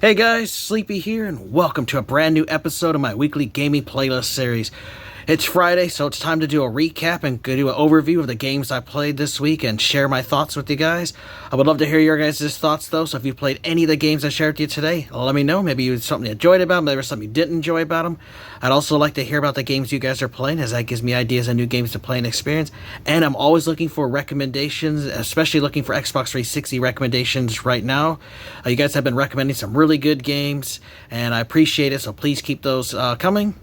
Hey guys, Sleepy here, and welcome to a brand new episode of my weekly gaming playlist series. It's Friday, so it's time to do a recap and go do an overview of the games I played this week and share my thoughts with you guys. I would love to hear your guys' thoughts though, so if you played any of the games I shared with you today, let me know. Maybe you had something you enjoyed about them, maybe something you didn't enjoy about them. I'd also like to hear about the games you guys are playing, as that gives me ideas on new games to play and experience. And I'm always looking for recommendations, especially looking for Xbox 360 recommendations right now. You guys have been recommending some really good games, and I appreciate it, so please keep those coming.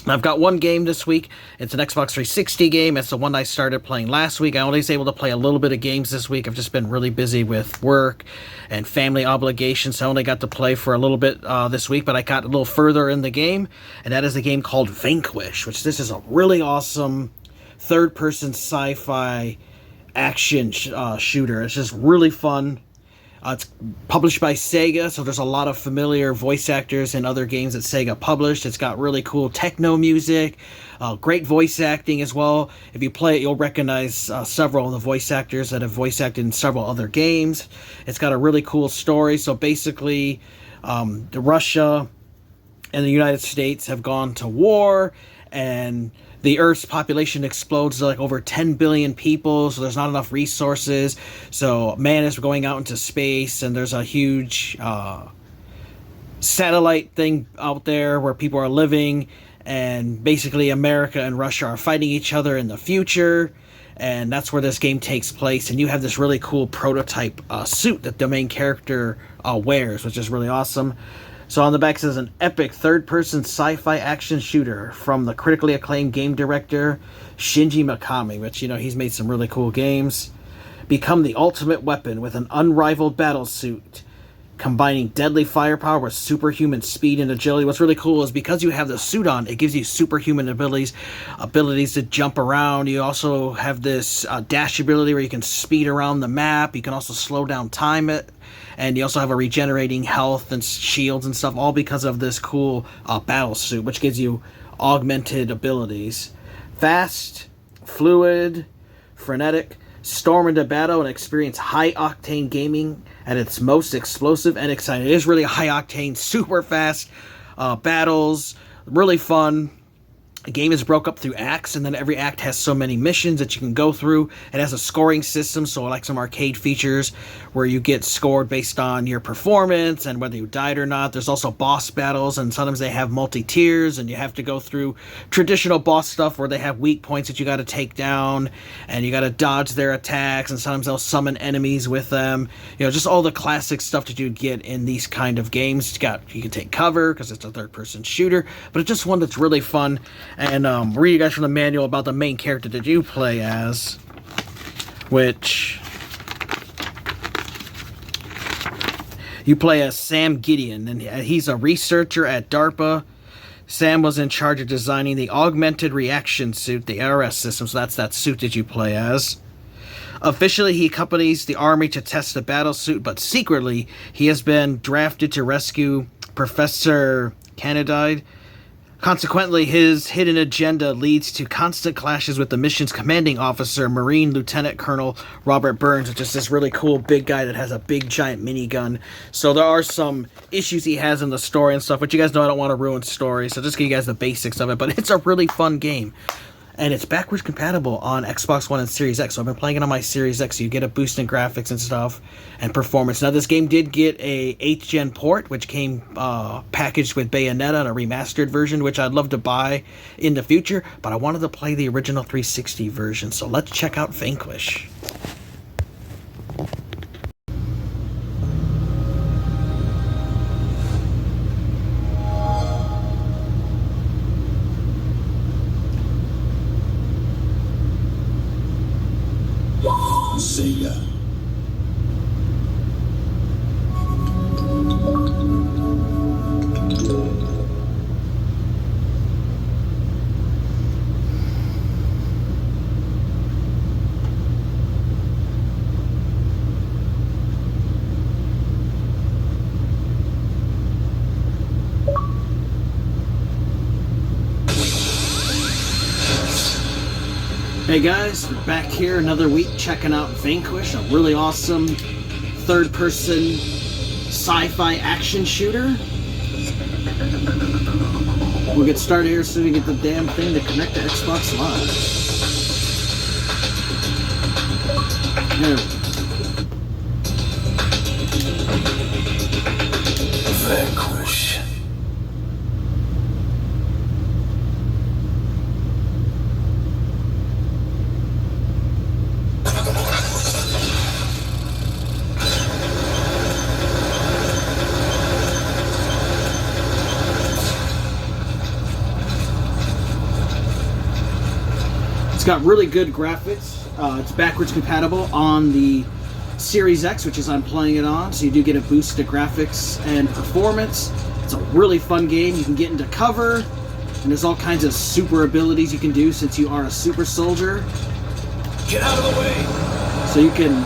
I've got one game this week. It's an Xbox 360 game. It's the one I started playing last week. I only was able to play a little bit of games this week. I've just been really busy with work and family obligations, so I only got to play for a little bit this week, but I got a little further in the game, and that is a game called Vanquish, which this is a really awesome third-person sci-fi action shooter. It's just really fun. It's published by Sega, so there's a lot of familiar voice actors in other games that Sega published. It's got really cool techno music, great voice acting as well. If you play it, you'll recognize several of the voice actors that have voice acted in several other games. It's got a really cool story. So basically, Russia and the United States have gone to war, and the Earth's population explodes to like over 10 billion people, so there's not enough resources. So man is going out into space, and there's a huge satellite thing out there where people are living, and basically America and Russia are fighting each other in the future, and that's where this game takes place. And you have this really cool prototype suit that the main character wears, which is really awesome. So on the back it says, an epic third-person sci-fi action shooter from the critically acclaimed game director Shinji Mikami, which, you know, he's made some really cool games. Become the ultimate weapon with an unrivaled battle suit, combining deadly firepower with superhuman speed and agility. What's really cool is because you have the suit on, it gives you superhuman abilities to jump around. You also have this dash ability where you can speed around the map. You can also slow down time it. And you also have a regenerating health and shields and stuff, all because of this cool battle suit, which gives you augmented abilities. Fast, fluid, frenetic, storm into battle and experience high-octane gaming at its most explosive and exciting. It is really high-octane, super fast battles, really fun. The game is broke up through acts, and then every act has so many missions that you can go through. It has a scoring system, so like some arcade features where you get scored based on your performance and whether you died or not. There's also boss battles, and sometimes they have multi-tiers, and you have to go through traditional boss stuff where they have weak points that you got to take down, and you got to dodge their attacks, and sometimes they'll summon enemies with them. You know, just all the classic stuff that you get in these kind of games. You can take cover because it's a third-person shooter, but it's just one that's really fun. And read you guys from the manual about the main character that you play as, which you play as Sam Gideon, and he's a researcher at DARPA. Sam was in charge of designing the augmented reaction suit, the ARS system, so that's that suit that you play as. Officially, he accompanies the army to test the battle suit, but secretly, he has been drafted to rescue Professor Candide. Consequently, his hidden agenda leads to constant clashes with the mission's commanding officer, Marine Lieutenant Colonel Robert Burns, which is this really cool big guy that has a big giant minigun. So there are some issues he has in the story and stuff, but you guys know I don't want to ruin stories, so just give you guys the basics of it. But it's a really fun game. And it's backwards compatible on Xbox One and Series X. So I've been playing it on my Series X, so you get a boost in graphics and stuff, and performance. Now, this game did get a 8th gen port, which came packaged with Bayonetta and a remastered version, which I'd love to buy in the future, but I wanted to play the original 360 version. So let's check out Vanquish. Sega. Hey guys, we're back here another week checking out Vanquish, a really awesome third-person sci-fi action shooter. We'll get started here as soon as we get the damn thing to connect to Xbox Live. There we go. Vanquish. It's got really good graphics. It's backwards compatible on the Series X, which is I'm playing it on, so you do get a boost to graphics and performance. It's a really fun game. You can get into cover, and there's all kinds of super abilities you can do since you are a super soldier. Get out of the way! So you can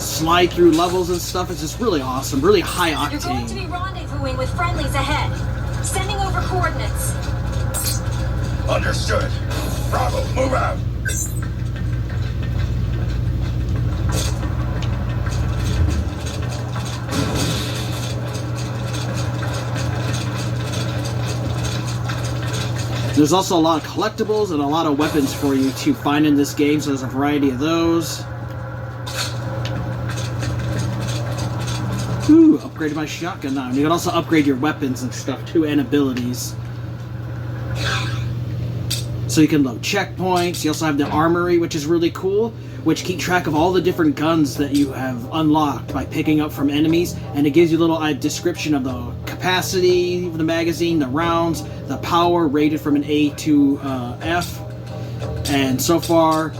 slide through levels and stuff. It's just really awesome, really high octane. You're going to be rendezvousing with friendlies ahead. Sending over coordinates. Understood. Bravo, move out! There's also a lot of collectibles and a lot of weapons for you to find in this game, so there's a variety of those. Ooh, upgraded my shotgun now. You can also upgrade your weapons and stuff too, and abilities. So you can load checkpoints. You also have the armory, which is really cool, which keep track of all the different guns that you have unlocked by picking up from enemies, and it gives you a little description of the capacity of the magazine, the rounds, the power rated from an A to F. And so far,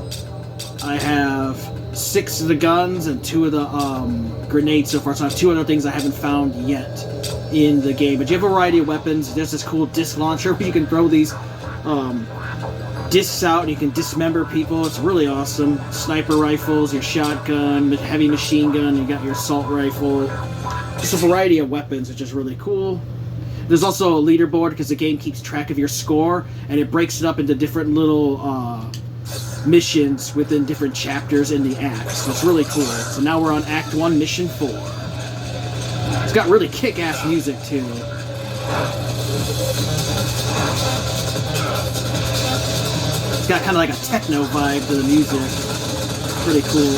I have 6 of the guns and 2 of the grenades so far, so I have 2 other things I haven't found yet in the game. But you have a variety of weapons. There's this cool disc launcher where you can throw these discs out and you can dismember people. It's really awesome. Sniper rifles, your shotgun, heavy machine gun, you got your assault rifle. Just a variety of weapons, which is really cool. There's also a leaderboard because the game keeps track of your score, and it breaks it up into different little missions within different chapters in the acts. So it's really cool. So now we're on Act 1, Mission 4. It's got really kick-ass music too. It's got kind of like a techno vibe to the music. Pretty cool.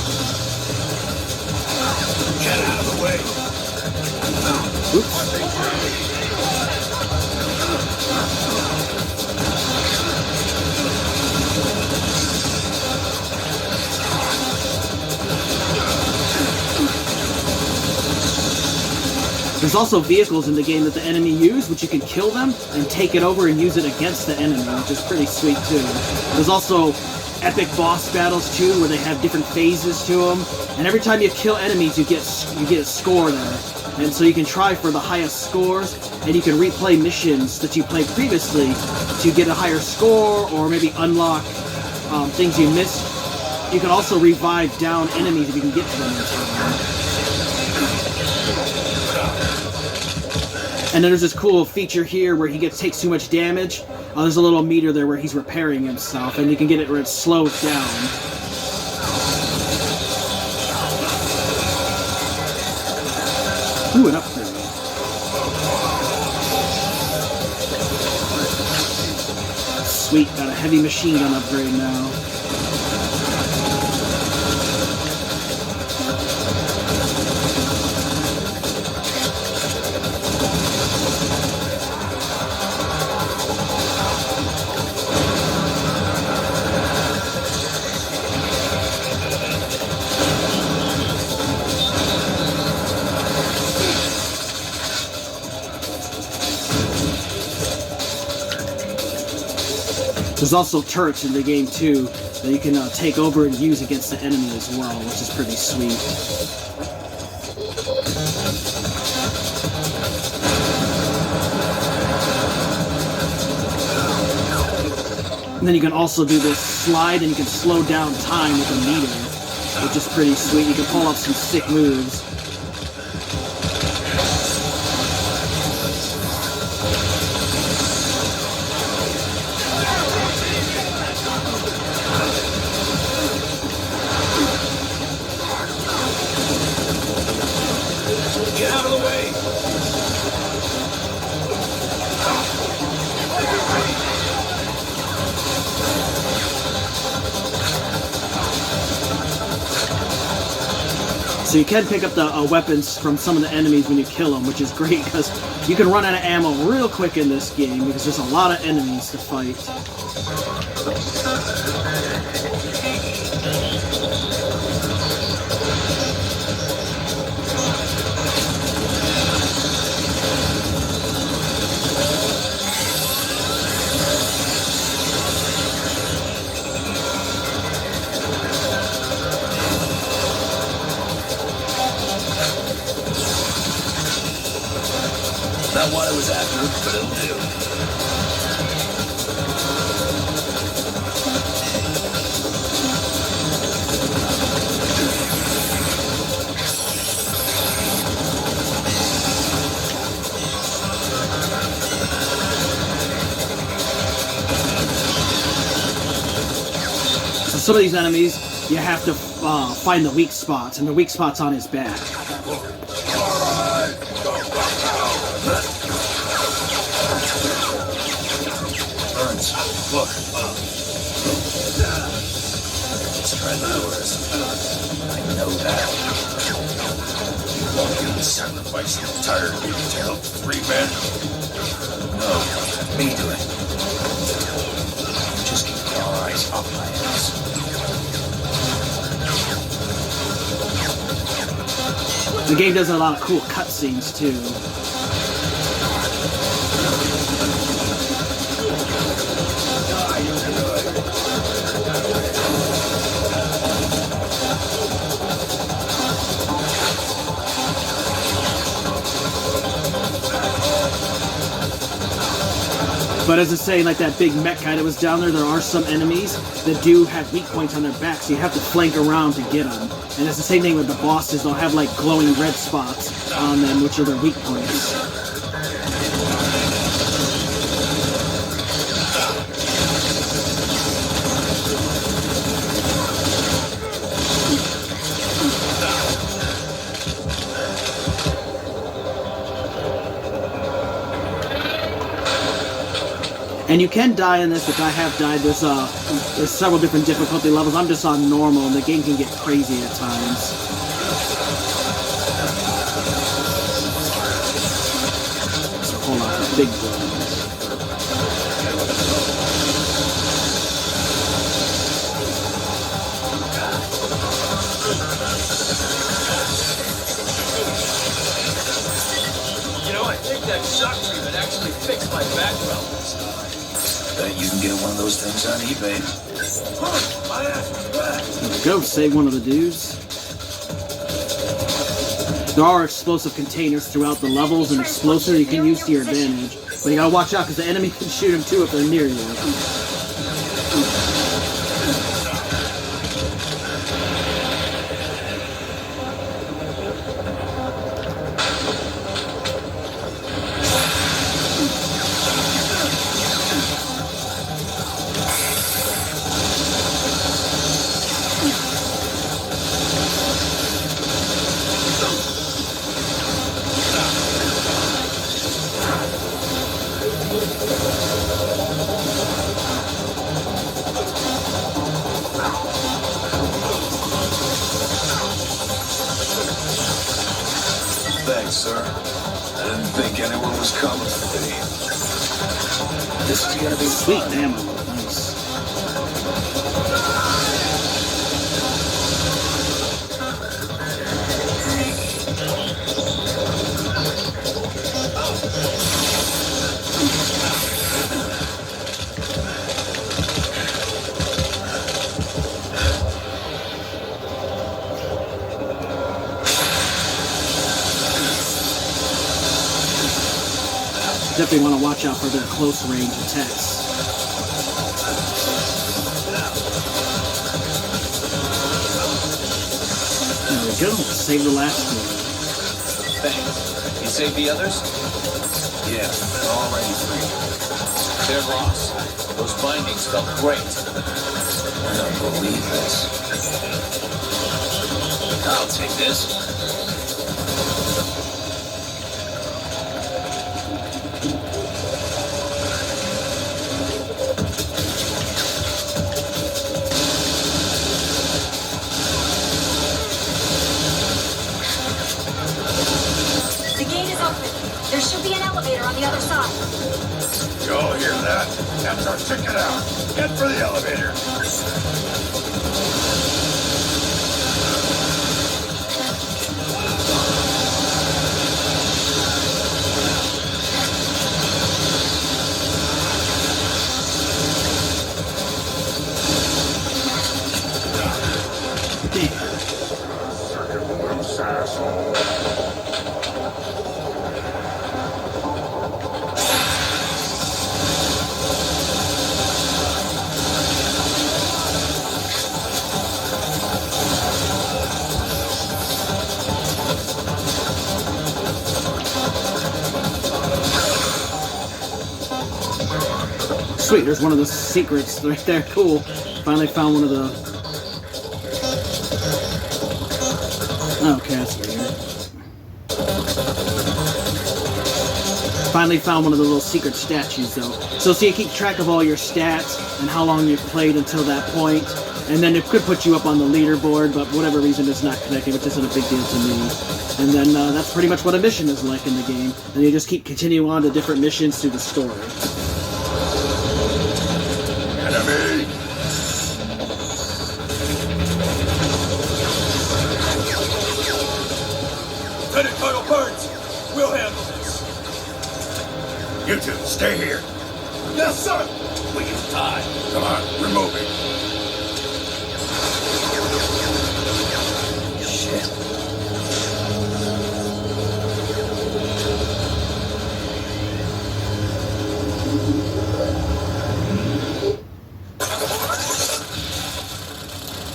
Get out of the way! Oops. There's also vehicles in the game that the enemy use, which you can kill them and take it over and use it against the enemy, which is pretty sweet too. There's also epic boss battles too, where they have different phases to them, and every time you kill enemies, you get a score there. And so you can try for the highest scores, and you can replay missions that you played previously to get a higher score, or maybe unlock things you missed. You can also revive down enemies if you can get to them in time. And then there's this cool feature here where he takes too much damage. There's a little meter there where he's repairing himself, and you can get it where it slows down. Ooh, an upgrade. Sweet, got a heavy machine gun upgrade now. There's also turrets in the game too that you can take over and use against the enemy as well, which is pretty sweet. And then you can also do this slide, and you can slow down time with a meter, which is pretty sweet. You can pull off some sick moves. Get out of the way! So you can pick up the weapons from some of the enemies when you kill them, which is great because you can run out of ammo real quick in this game because there's a lot of enemies to fight. Not what I was after, but it'll do. So some of these enemies, you have to find the weak spots, and the weak spot's on his back. Look. Let's try the doors. I know that. You won't even sacrifice your entire group to help 3 men. No, me do it. Just keep your eyes up my ass. The game does a lot of cool cutscenes too. But as I say, like that big mech guy that was down there, there are some enemies that do have weak points on their back, so you have to flank around to get them. And it's the same thing with the bosses; they'll have like glowing red spots on them, which are their weak points. And you can die in this, which I have died. There's several different difficulty levels. I'm just on normal, and the game can get crazy at times. Let's pull out the big ones. You know, I think that shock treatment actually fixed my back problems. Bet you can get one of those things on eBay. My ass is back. There we go, save one of the dudes. There are explosive containers throughout the levels and explosives you can use to your advantage. But you gotta watch out because the enemy can shoot them too if they're near you. Thanks, sir. I didn't think anyone was coming today. This is gonna be Sweet fun. ammo, nice. Definitely want to watch out for their close range attacks. There we go. Save the last two. Thanks. You saved the others? Yeah, they're already free. They're lost. Those bindings felt great. I don't believe this. I'll take this. There should be an elevator on the other side. You all hear that? That's our ticket out. Head for the elevator. Sweet, there's one of the secrets right there. Cool. Finally found one of the... Okay, that's weird. Finally found one of the little secret statues, though. So see, it keeps track of all your stats and how long you've played until that point. And then it could put you up on the leaderboard, but for whatever reason it's not connected, which isn't a big deal to me. And then that's pretty much what a mission is like in the game. And you just keep continuing on to different missions through the story. Enemy! Lieutenant Colonel Burns, we'll handle this. You two, stay here. Yes, sir! We use time. Come on, we're moving. Shit.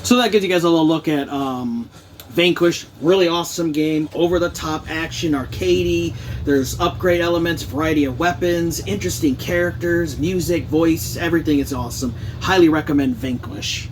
So that gives you guys a little look at Vanquish. Really awesome game, over-the-top action, arcadey. There's upgrade elements, variety of weapons, interesting characters, music, voice, everything is awesome. Highly recommend Vanquish.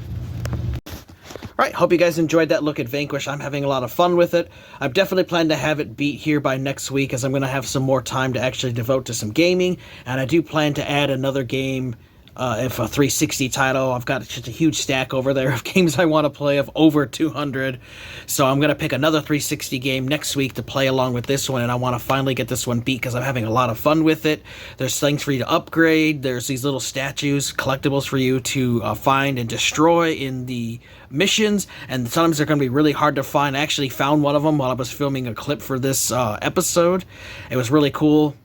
Alright, hope you guys enjoyed that look at Vanquish. I'm having a lot of fun with it. I'm definitely planning to have it beat here by next week, as I'm going to have some more time to actually devote to some gaming. And I do plan to add another game, if a 360 title. I've got just a huge stack over there of games I want to play, of over 200. So I'm going to pick another 360 game next week to play along with this one, and I want to finally get this one beat because I'm having a lot of fun with it. There's things for you to upgrade. There's these little statues, collectibles for you to find and destroy in the missions, and sometimes they're going to be really hard to find. I actually found one of them while I was filming a clip for this episode. It was really cool.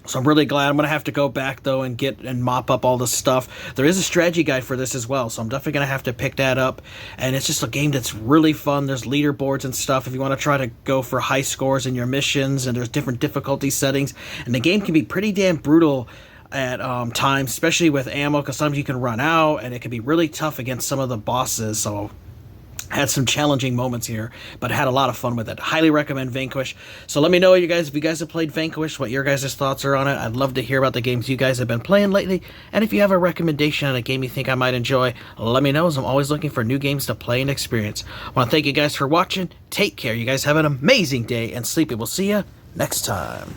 So I'm really glad. I'm going to have to go back, though, and get and mop up all this stuff. There is a strategy guide for this as well, so I'm definitely going to have to pick that up. And it's just a game that's really fun. There's leaderboards and stuff if you want to try to go for high scores in your missions, and there's different difficulty settings. And the game can be pretty damn brutal at times, especially with ammo, because sometimes you can run out, and it can be really tough against some of the bosses. So had some challenging moments here, but had a lot of fun with it. Highly recommend Vanquish. So let me know, you guys, if you guys have played Vanquish, what your guys' thoughts are on it. I'd love to hear about the games you guys have been playing lately. And if you have a recommendation on a game you think I might enjoy, let me know, as I'm always looking for new games to play and experience. I want to thank you guys for watching. Take care. You guys have an amazing day, and Sleepy. We'll see you next time.